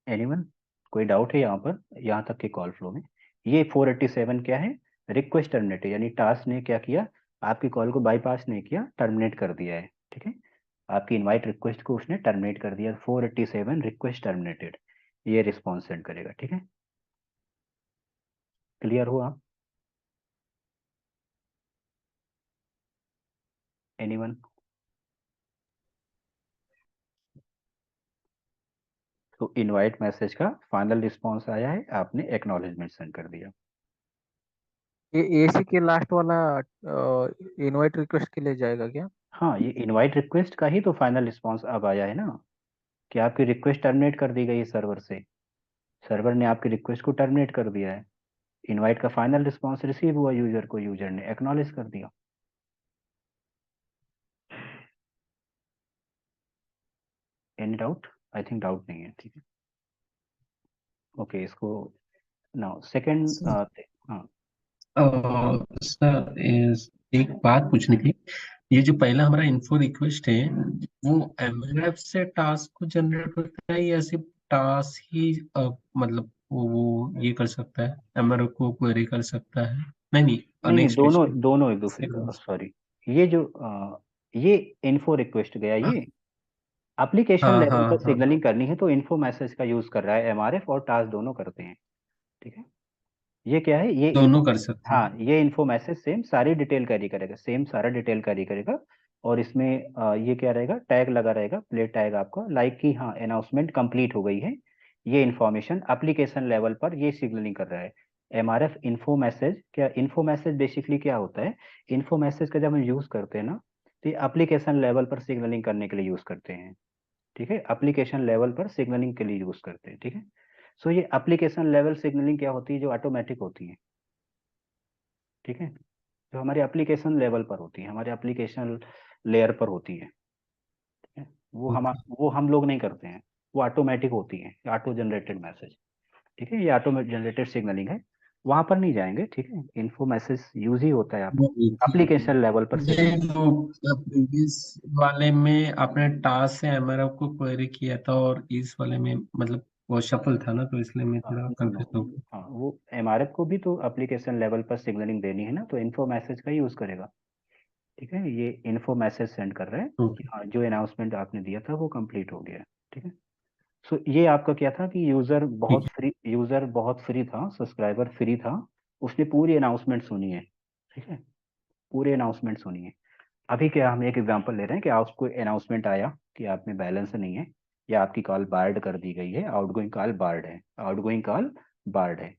एनीवन? कोई डाउट है यहाँ पर, यहाँ तक के कॉल फ्लो में? ये 487 क्या है? रिक्वेस्ट टर्मिनेट है, यानी टास्क ने क्या किया? आपकी कॉल को बाईपास नहीं किया, टर्मिनेट कर दिया है, ठीक है? आपकी इनवाइट रिक्वेस्ट को उसने टर्मिनेट कर दिया। 487 रिक्वेस्ट टर्मिनेटेड, ये रिस्पॉन्स सेंड करेगा, ठीक है? क्लियर हुआ? एनीवन? तो इनवाइट मैसेज का फाइनल रिस्पॉन्स आया है, आपने एक्नॉलेजमेंट सेंड कर दिया। ये एसी के लास्ट वाला इनवाइट रिक्वेस्ट के लिए जाएगा क्या? हाँ, ये इनवाइट रिक्वेस्ट का ही तो फाइनल रिस्पॉन्स अब आया है ना, कि आपकी रिक्वेस्ट टर्मिनेट कर दी गई है सर्वर से। सर्वर ने आपकी रिक्वेस्ट को टर्मिनेट कर दिया है। इनवाइट का फाइनल रिस्पॉन्स रिसीव हुआ यूजर को, यूजर ने एक्नॉलेज कर दिया। Any doubt? I think doubt नहीं है, ठीक है? ओके, इसको नाउ सेकंड। हाँ, सर एक बात पूछनी थी। ये जो पहला हमारा इन्फो रिक्वेस्ट है वो एमएलएफ से टास्क को जनरेट होता है या सिर्फ टास्क ही मतलब वो ये कर सकता है, एमएलएफ को क्वेरी कर सकता है? नहीं नहीं, नहीं, नेक्स्ट दोनों पेज दोनों एक दूसरे का, पे। सॉरी। ये जो ये इन्फो रिक्वेस्ट गया, ये एप्लीकेशन हाँ लेवल हाँ पर हाँ, सिग्नलिंग करनी है तो इन्फो मैसेज का यूज कर रहा है। एमआरएफ और टास्क दोनों करते हैं, ठीक है? ये क्या है? ये इन्फो, दोनों कर सकते हाँ, हैं। ये इन्फो मैसेज सेम सारी डिटेल कैरी करेगा, सेम सारा डिटेल कैरी करेगा। और इसमें ये क्या रहेगा? टैग लगा रहेगा, प्ले टैग आपका, लाइक कि हाँ अनाउंसमेंट कंप्लीट हो गई है। ये इन्फॉर्मेशन एप्लीकेशन लेवल पर ये सिग्नलिंग कर रहा है। एमआरएफ इन्फो मैसेज, क्या इन्फो मैसेज बेसिकली क्या होता है? इन्फो मैसेज का जब हम यूज करते हैं ना, तो ये एप्लीकेशन लेवल पर सिग्नलिंग करने के लिए यूज करते हैं, ठीक है? एप्लीकेशन लेवल पर सिग्नलिंग के लिए यूज करते हैं, ठीक है? सो ये एप्लीकेशन लेवल सिग्नलिंग क्या होती है? जो ऑटोमेटिक होती है, ठीक है? जो हमारे एप्लीकेशन लेवल पर होती है, हमारे एप्लीकेशन लेयर पर होती है, ठीक है? ओके। वो हम लोग नहीं करते हैं, वो ऑटोमेटिक होती है, ऑटो जनरेटेड मैसेज, ठीक है? ये ऑटो जनरेटेड सिग्नलिंग है, वहां पर नहीं जाएंगे, ठीक है? इन्फो मैसेज यूज ही होता है आपको नहीं, ठीक है। एप्लीकेशन लेवल पर नहीं, सिग्नलिंग। तो प्रीवियस वाले में आपने टास्क से एमआरएफ को क्वेरी किया था और इस वाले में मतलब वो शफल था ना, तो इसलिए मैं हाँ, थोड़ा नो नो, कंफ्यूज हो गया। हाँ, वो एमआरएफ को भी तो एप्लीकेशन लेवल पर सिग्नलिंग देनी है ना, तो इन्फो मैसेज का यूज करेगा, ठीक है? ये इन्फो मैसेज सेंड कर रहा है कि ओके। हाँ, जो अनाउंसमेंट आपने दिया था वो कंप्लीट हो गया है, ठीक है? सो ये आपका क्या था कि ठीक है। यूजर बहुत फ्री था, सब्सक्राइबर फ्री था, उसने पूरी अनाउंसमेंट सुनी है, ठीक है? पूरी अनाउंसमेंट सुनी है। अभी क्या, हम एक एग्जांपल ले रहे हैं कि आपको अनाउंसमेंट आया कि आप में बैलेंस नहीं है, या आपकी कॉल बार्ड कर दी गई है, आउटगोइंग कॉल बार्ड है, आउटगोइंग कॉल बार्ड है,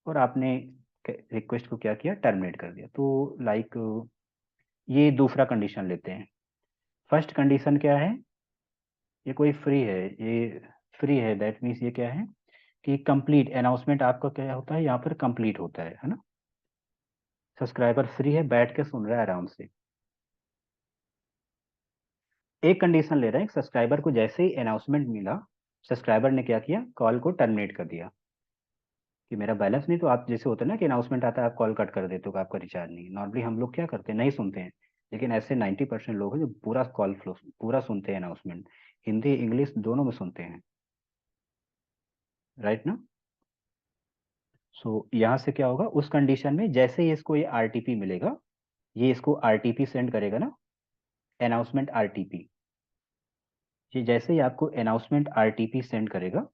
और आपने रिक्वेस्ट को क्या किया? टर्मिनेट कर दिया। तो लाइक ये दूसरा कंडीशन लेते हैं। फर्स्ट कंडीशन क्या है? ये कोई फ्री है, ये फ्री है, दैट मीन्स ये क्या है कि कंप्लीट अनाउंसमेंट आपका क्या होता है? यहाँ पर कंप्लीट होता है ना? सब्सक्राइबर फ्री है, बैठ के सुन रहा है आराम से। एक कंडीशन ले रहे हैं, सब्सक्राइबर को जैसे ही अनाउंसमेंट मिला, सब्सक्राइबर ने क्या किया? कॉल को टर्मिनेट कर दिया। कि मेरा बैलेंस नहीं, तो आप जैसे होता है ना कि अनाउंसमेंट आता है आप कॉल कट कर देते हो कि आपका रिचार्ज नहीं है। नॉर्मली हम लोग क्या करते हैं, नहीं सुनते हैं, लेकिन ऐसे 90% लोग हैं जो पूरा कॉल फ्लो पूरा सुनते हैं, अनाउंसमेंट हिंदी इंग्लिश दोनों में सुनते हैं, राइट ना। सो यहाँ से क्या होगा, उस कंडीशन में जैसे ही इसको ये आरटीपी मिलेगा, ये इसको आरटीपी सेंड करेगा ना, अनाउंसमेंट आरटीपी। ये जैसे ही आपको अनाउंसमेंट आरटीपी सेंड करेगा,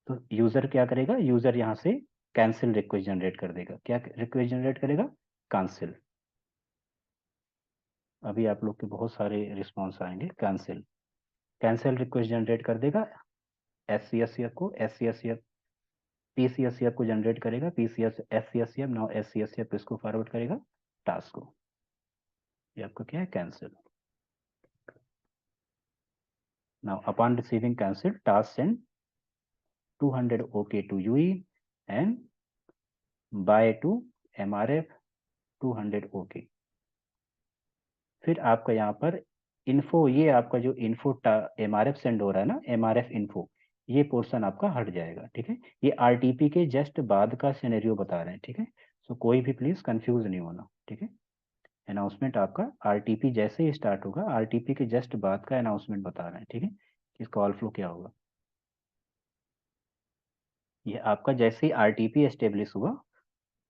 तो यूजर क्या करेगा, यूजर यहाँ से कैंसिल रिक्वेस्ट जनरेट कर देगा। क्या रिक्वेस्ट जनरेट करेगा, कैंसिल। अभी आप लोग के बहुत सारे रिस्पॉन्स आएंगे, कैंसिल। कैंसिल रिक्वेस्ट जनरेट कर देगा एससीएससीएफ को, एससीएससीएफ पीसीएससीएफ को जनरेट करेगा, पीसीएस एससीएससीएफ, नाउ एससीएससीएफ इसको फॉरवर्ड करेगा टास्क को। ये आपका क्या है, cancel. Now upon receiving cancel, task send 200 OK to UE and buy to MRF 200 OK। फिर आपका यहाँ पर इन्फो, ये आपका जो इन्फो MRF सेंड हो रहा है ना, MRF इन्फो, ये पोर्शन आपका हट जाएगा, ठीक है। ये आरटीपी के जस्ट बाद का सिनेरियो बता रहे हैं, ठीक है। सो कोई भी प्लीज कंफ्यूज नहीं होना, ठीक है। अनाउंसमेंट आपका आरटीपी जैसे ही स्टार्ट होगा, आरटीपी के जस्ट बाद का अनाउंसमेंट बता रहे हैं, ठीक है। इस कॉल फ्लो क्या होगा, ये आपका जैसे ही आरटीपी एस्टेब्लिश हुआ,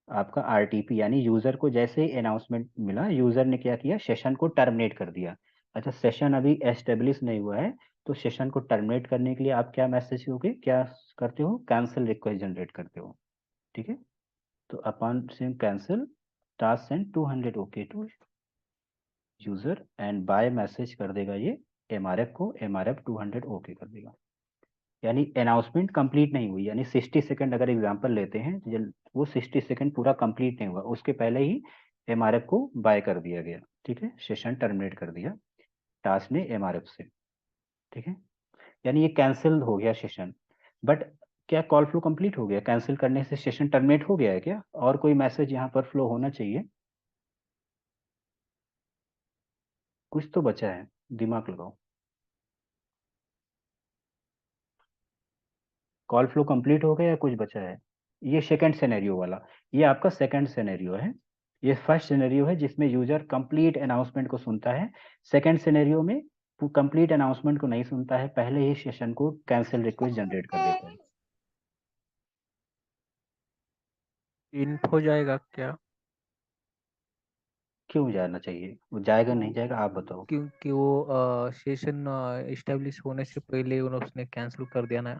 आपका आरटीपी यानी यूजर को जैसे ही अनाउंसमेंट मिला, यूजर ने क्या किया, सेशन को टर्मिनेट कर दिया। अच्छा, सेशन अभी एस्टेब्लिश नहीं हुआ है, तो सेशन को टर्मिनेट करने के लिए आप क्या मैसेज होगे, क्या करते हो, कैंसिल रिक्वेस्ट जनरेट करते हो, ठीक है। तो upon same cancel, task send 200 OK to user and bye message कर देगा ये MRF को, MRF 200 OK कर देगा। यानी अनाउंसमेंट कंप्लीट नहीं हुई, यानी 60 सेकंड अगर एग्जांपल लेते हैं, तो वो 60 सेकंड पूरा कंप्लीट नहीं हुआ, उसके पहले ही MRF को बाय कर दिया गया, ठीक है। सेशन टर्मिनेट कर दिया टास्क ने MRF से, ठीक है। यानी ये कैंसिल हो गया सेशन, बट क्या कॉल फ्लो कंप्लीट हो गया, कैंसिल करने से सेशन टर्मिनेट हो गया है क्या, और कोई मैसेज यहाँ पर फ्लो होना चाहिए, कुछ तो बचा है, दिमाग लगाओ। कॉल फ्लो कंप्लीट हो गया या कुछ बचा है, ये सेकंड सिनेरियो वाला, ये आपका सेकंड सिनेरियो है। ये फर्स्ट सिनेरियो है जिसमें यूजर कंप्लीट अनाउंसमेंट को सुनता है, सेकंड सिनेरियो में कंप्लीट अनाउंसमेंट को नहीं सुनता है, पहले ही सेशन को कैंसिल रिक्वेस्ट जनरेट कर देता है। इन्फो जाएगा क्या? क्यों जाना चाहिए, वो जाएगा नहीं जाएगा आप बताओ। क्योंकि वो सेशन एस्टेब्लिश होने से पहले उसने कैंसिल कर दिया ना,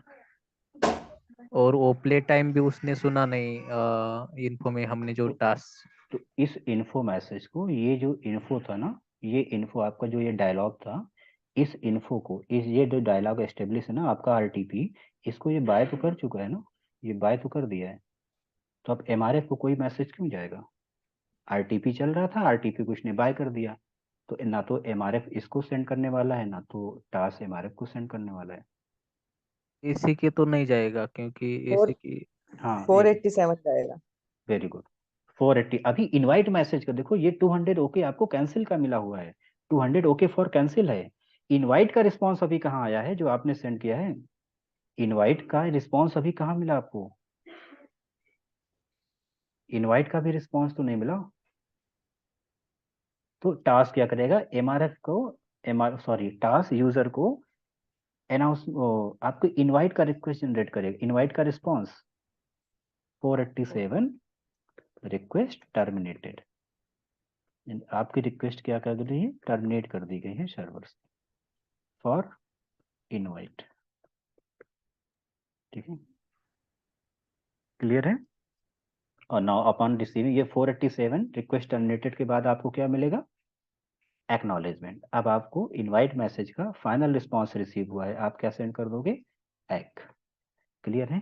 और वो प्ले टाइम भी उसने सुना नहीं इन्फो में, हमने जो टास्क। तो इस इन्फो मैसेज को, ये जो इन्फो था ना, ये इन्फो आपका जो ये डायलॉग था, इस इन्फो को, इस ये जो डायलॉग एस्टेब्लिश है ना आपका आरटीपी, इसको ये बाय तो कर चुका है ना, ये बाय तो कर दिया है, तो अब MRF को कोई मैसेज क्यों जाएगा, आरटीपी चल रहा था, आरटीपी को इसने बाय कर दिया, तो ना तो MRF इसको सेंड करने वाला है, ना तो टास्क MRF को सेंड करने वाला है। एसी के तो नहीं जाएगा, क्योंकि एसी की हाँ, 487 जाएगा। Very good. 480 अभी इनवाइट मैसेज का देखो, ये 200 OK आपको कैंसिल का मिला हुआ है, 200 OK फॉर कैंसिल है। इनवाइट का रिस्पॉन्स अभी कहाँ आया है, जो आपने सेंड किया है, इनवाइट का रिस्पॉन्स अभी कहाँ मिला आपको, इनवाइट का भी रिस्पॉन्स तो नहीं मिला। तो टास्क क्या करेगा, MRF को, टास्क यूजर को अनाउंस, आपको इनवाइट का रिक्वेस्ट जनरेट करेगा, इनवाइट का रिस्पॉन्स 487 रिक्वेस्ट टर्मिनेटेड, आपकी रिक्वेस्ट क्या कर रही है, टर्मिनेट कर दी गई है सर्वर से फॉर इनवाइट, ठीक है, क्लियर है। और नाउ अपॉन रिसीविंग ये 487 रिक्वेस्ट टर्मिनेटेड के बाद आपको क्या मिलेगा, एक्नॉलेजमेंट। अब आपको इनवाइट मैसेज का फाइनल रिस्पॉन्स रिसीव हुआ है, आप क्या सेंड कर दोगे, एक। क्लियर है।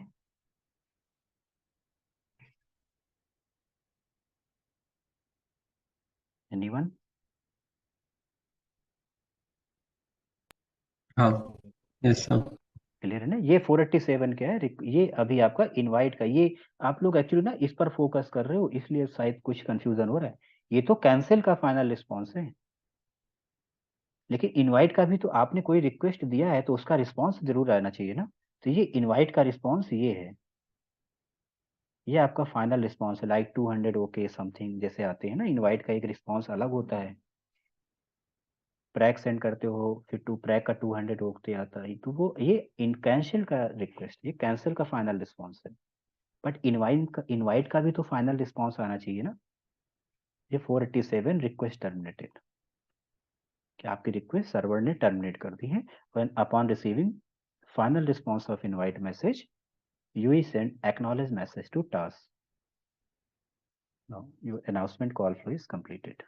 एनीवन? हाँ, यस सर। क्लियर है ना। ये 487 क्या है, ये अभी आपका इनवाइट का, ये आप लोग एक्चुअली ना इस पर फोकस कर रहे हो, इसलिए शायद कुछ कंफ्यूजन हो रहा है। ये तो कैंसिल का फाइनल रिस्पॉन्स है, लेकिन इनवाइट का भी तो आपने कोई रिक्वेस्ट दिया है, तो उसका रिस्पॉन्स जरूर आना चाहिए ना। तो ये इनवाइट का रिस्पॉन्स ये है, ये आपका फाइनल रिस्पॉन्स है, लाइक 200 ओके समथिंग जैसे आते हैं ना। इनवाइट का एक रिस्पॉन्स अलग होता है, प्रैक सेंड करते हो फिर टू प्रैक का 200 ओके आता है, तो वो ये इन कैंसिल का रिक्वेस्ट, ये कैंसिल का फाइनल रिस्पॉन्स है। बट इनवाइट का भी तो फाइनल रिस्पॉन्स आना चाहिए ना। ये 487 रिक्वेस्ट टर्मिनेटेड, कि आपकी रिक्वेस्ट सर्वर ने टर्मिनेट कर दी है। When upon receiving final response of invite message you send acknowledge message to task. Now your announcement call flow is completed.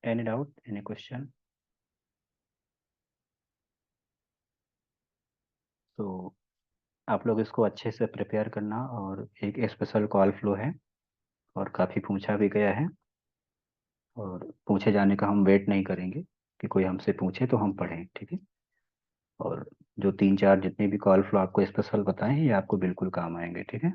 Any doubt, any question? तो आप लोग इसको अच्छे से प्रिपेयर करना, और एक स्पेशल कॉल फ्लो है और काफ़ी पूछा भी गया है, और पूछे जाने का हम वेट नहीं करेंगे कि कोई हमसे पूछे तो हम पढ़ें, ठीक है। और जो 3-4 जितने भी कॉल फ्लो आपको स्पेशल बताएं ये आपको बिल्कुल काम आएंगे, ठीक है।